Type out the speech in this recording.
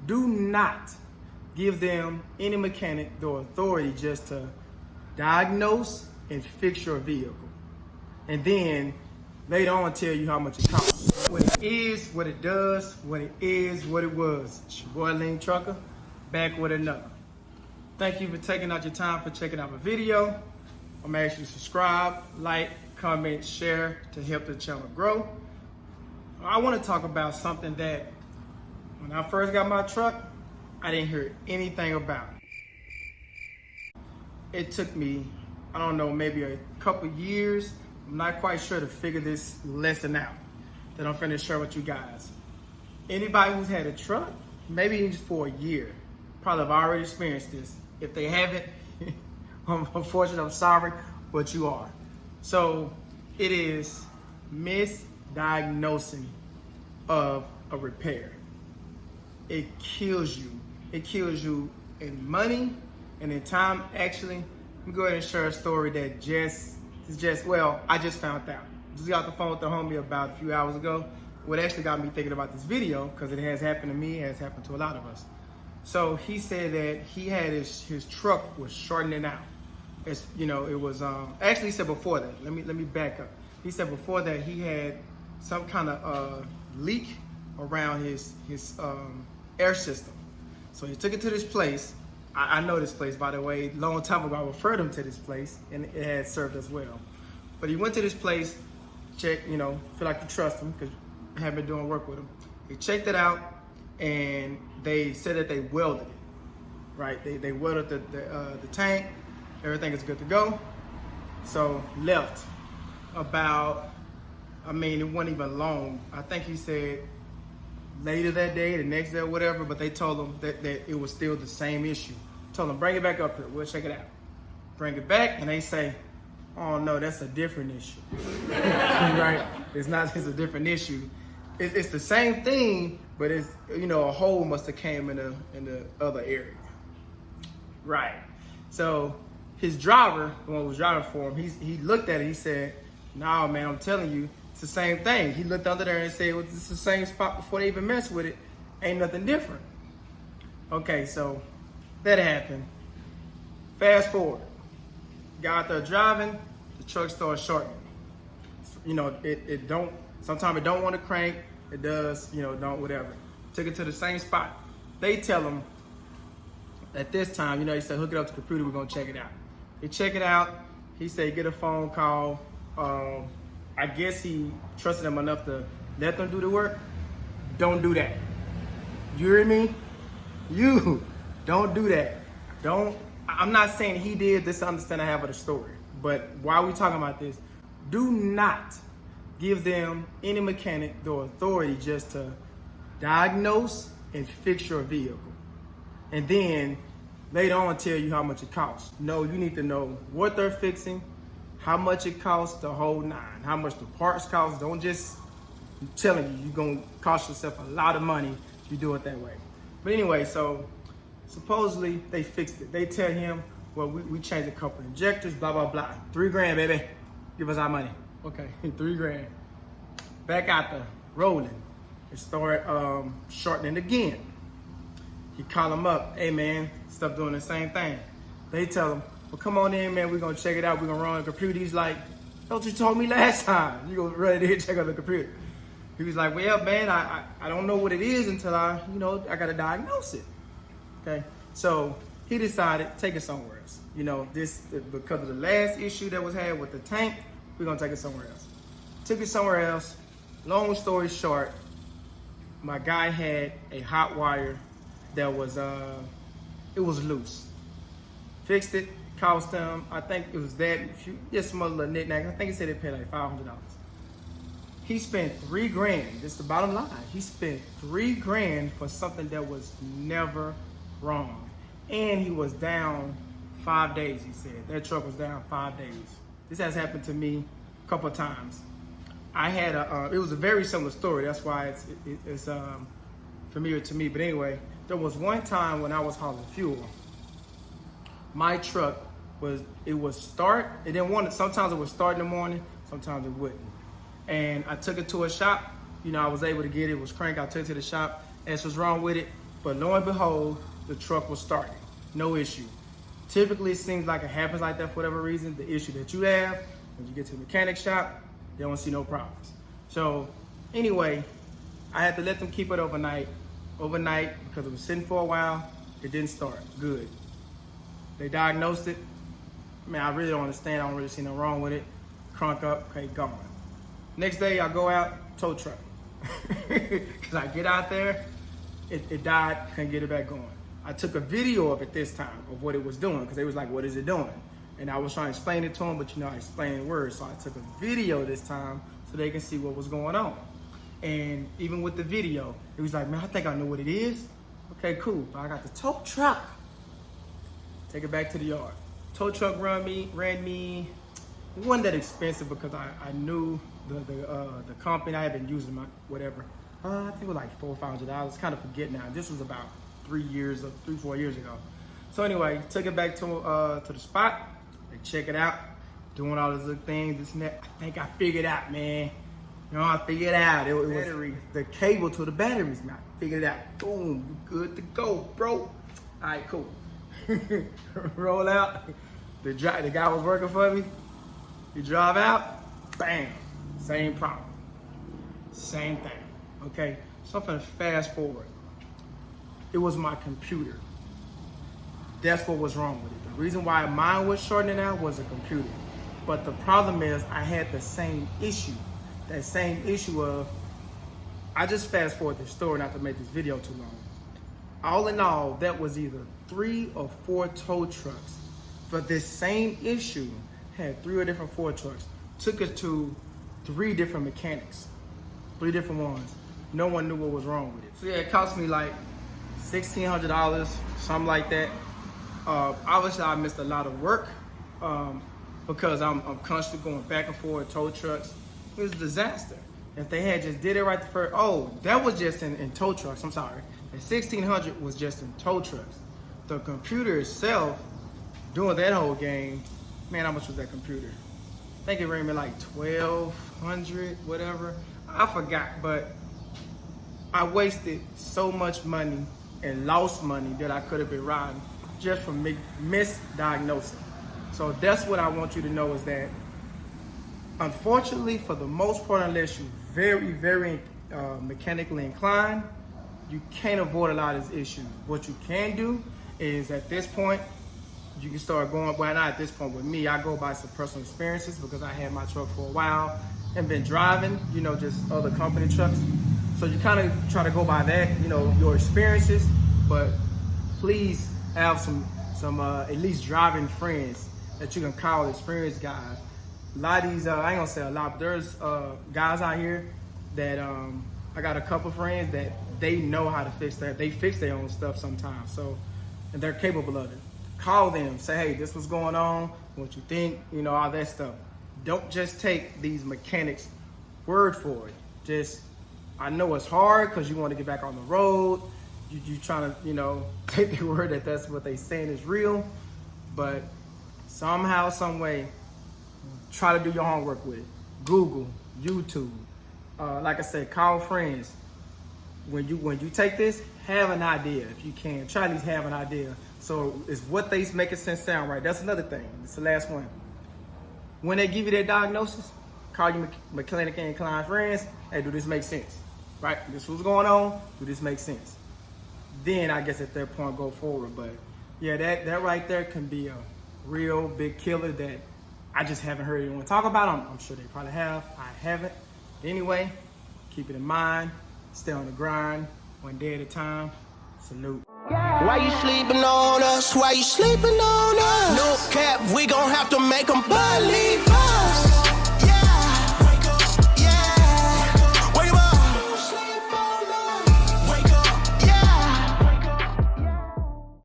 Do not give them, any mechanic, the authority just to diagnose and fix your vehicle. And then later on tell you how much it costs. What it is, what it does, what it is, what it was. It's your boy Lean Trucker, back with another. Thank you for taking out your time for checking out my video. I'm asking you to subscribe, like, comment, share to help the channel grow. I want to talk about something that when I first got my truck, I didn't hear anything about. It took me, I don't know, maybe a couple years. I'm not quite sure to figure this lesson out that I'm finna share with you guys. Anybody who's had a truck, maybe even just for a year, probably have already experienced this. If they haven't, unfortunately, I'm sorry, but you are. So it is misdiagnosing of a repair. It kills you. It kills you in money and in time. Actually, let me go ahead and share a story that I just found out. Just got the phone with the homie about a few hours ago. What actually got me thinking about this video, because it has happened to me, it has happened to a lot of us. So he said that he had his truck was shortening out. It's, you know, it was actually he said before that. Let me back up. He said before that he had some kind of leak around his air system. So he took it to this place. I know this place, by the way. Long time ago, I referred him to this place, and it had served us well. But he went to this place, checked, you know, feel like you trust him because I have been doing work with him. He checked it out, and they said that they welded it, right? They welded the tank. Everything is good to go. So left about, I mean, it wasn't even long. I think he said later that day, the next day or whatever, but they told him that it was still the same issue. Told him, bring it back up here, we'll check it out. Bring it back, and they say, oh no, that's a different issue. Right? It's a different issue. It's the same thing, but it's, you know, a hole must have came in the other area. Right. So his driver, the one who was driving for him, he looked at it, he said, nah, man, I'm telling you, it's the same thing. He looked under there and said, well, it's the same spot before they even messed with it. Ain't nothing different. Okay, so that happened. Fast forward. Got out there driving, the truck started shortening. You know, sometimes it don't want to crank, it does, you know, don't, whatever. Took it to the same spot. They tell him at this time, you know, he said, hook it up to the computer, we're gonna check it out. They check it out, he said, get a phone call. I guess he trusted them enough to let them do the work. Don't do that. You hear me? You don't do that. I'm not saying he did this to understand the half of the story, but while we talking about this, do not give them, any mechanic, the authority just to diagnose and fix your vehicle. And then later on tell you how much it costs. No, you need to know what they're fixing, how much it costs, the whole nine, how much the parts cost. Don't just, I'm telling you, you're gonna cost yourself a lot of money if you do it that way. But anyway, so supposedly they fixed it. They tell him, well, we changed a couple injectors, blah, blah, blah. $3,000, baby. Give us our money. Okay, $3,000. Back out there, rolling. It started shortening again. He call him up, hey man, stuff doing the same thing. They tell him, well, come on in, man, we're gonna check it out, we're gonna run the computer. He's like, don't you told me last time you gonna run it in, check out the computer. He was like, well, man, I don't know what it is until I gotta diagnose it. Okay, so he decided, take it somewhere else. You know, this, because of the last issue that was had with the tank, we're gonna take it somewhere else. Took it somewhere else. Long story short, my guy had a hot wire that was, it was loose. Fixed it, cost him, I think it was that, just some other little knickknack. I think he said it paid like $500. He spent $3,000, this is the bottom line. He spent $3,000 for something that was never wrong. And he was down 5 days, he said. That truck was down 5 days. This has happened to me a couple of times. I had it was a very similar story. That's why it's familiar to me. But anyway, there was one time when I was hauling fuel. My truck it would start. It didn't want it. Sometimes it would start in the morning. Sometimes it wouldn't. And I took it to a shop. You know, I was able to get it. It was crank. I took it to the shop. Asked what's wrong with it. But lo and behold, the truck was starting, no issue. Typically, it seems like it happens like that for whatever reason. The issue that you have, when you get to the mechanic shop, they don't see no problems. So anyway, I had to let them keep it overnight because it was sitting for a while. It didn't start, good. They diagnosed it. Man, I really don't understand. I don't really see nothing wrong with it. Crunk up, okay, gone. Next day, I go out, tow truck. Because I get out there, it died, couldn't get it back going. I took a video of it this time, of what it was doing, because they was like, what is it doing? And I was trying to explain it to them, but you know, I explain in words. So I took a video this time so they can see what was going on. And even with the video, it was like, man, I think I know what it is. Okay, cool. But I got the tow truck. Take it back to the yard. Tow truck ran me. It wasn't that expensive because I knew the company. I had been using my whatever. I think it was like $400 or $500. Kind of forget now. This was about 4 years ago. So anyway, took it back to the spot. They check it out, doing all these little things, this and that. I think I figured out, man. You know, I figured out. It was the cable to the batteries, man. I figured it out. Boom, good to go, bro. All right, cool. Roll out. The guy was working for me. You drive out, bam, same problem. Same thing, okay? So I'm gonna fast forward. It was my computer. That's what was wrong with it. The reason why mine was shorting out was a computer. But the problem is I had the same issue. That same issue of, I just fast forward the story not to make this video too long. All in all, that was either 3 or 4 tow trucks for this same issue. Had 3 or different 4 trucks. Took it to 3 different mechanics. 3 different ones. No one knew what was wrong with it. So yeah, it cost me like $1,600, something like that. Obviously I missed a lot of work because I'm constantly going back and forth, tow trucks. It was a disaster. If they had just did it right the first, that was just in tow trucks, I'm sorry. The $1,600 was just in tow trucks. The computer itself, doing that whole game, man, how much was that computer? I think it ran me like $1,200, whatever. I forgot, but I wasted so much money and lost money that I could have been riding just from misdiagnosing. So that's what I want you to know is that, unfortunately, for the most part, unless you're very, very mechanically inclined, you can't avoid a lot of this issue. What you can do is at this point, you can start going, well, not at this point with me, I go by some personal experiences because I had my truck for a while and been driving, you know, just other company trucks. So you kind of try to go by that, you know, your experiences, but please have some at least driving friends that you can call experienced guys. A lot of these, I ain't gonna say a lot, but there's guys out here that I got a couple friends that they know how to fix that. They fix their own stuff sometimes, so, and they're capable of it. Call them, say, hey, this was going on, what you think, you know, all that stuff. Don't just take these mechanics' word for it. Just, I know it's hard because you want to get back on the road. You trying to, you know, take the word that that's what they saying is real, but somehow, some way, try to do your homework with it. Google, YouTube. Like I said, call friends. When you take this, have an idea if you can. Try at least have an idea. So is what they make it sense sound right? That's another thing. It's the last one. When they give you their diagnosis, call your mechanically inclined friends. Hey, do this make sense? Right? This was going on. Do this make sense? Then I guess at that point go forward. But yeah, that right there can be a real big killer that I just haven't heard anyone talk about. I'm sure they probably have. I haven't. Anyway, keep it in mind. Stay on the grind, one day at a time. Salute. Why you sleeping on us? Why you sleeping on us? No cap, we gon' have to make them believe us.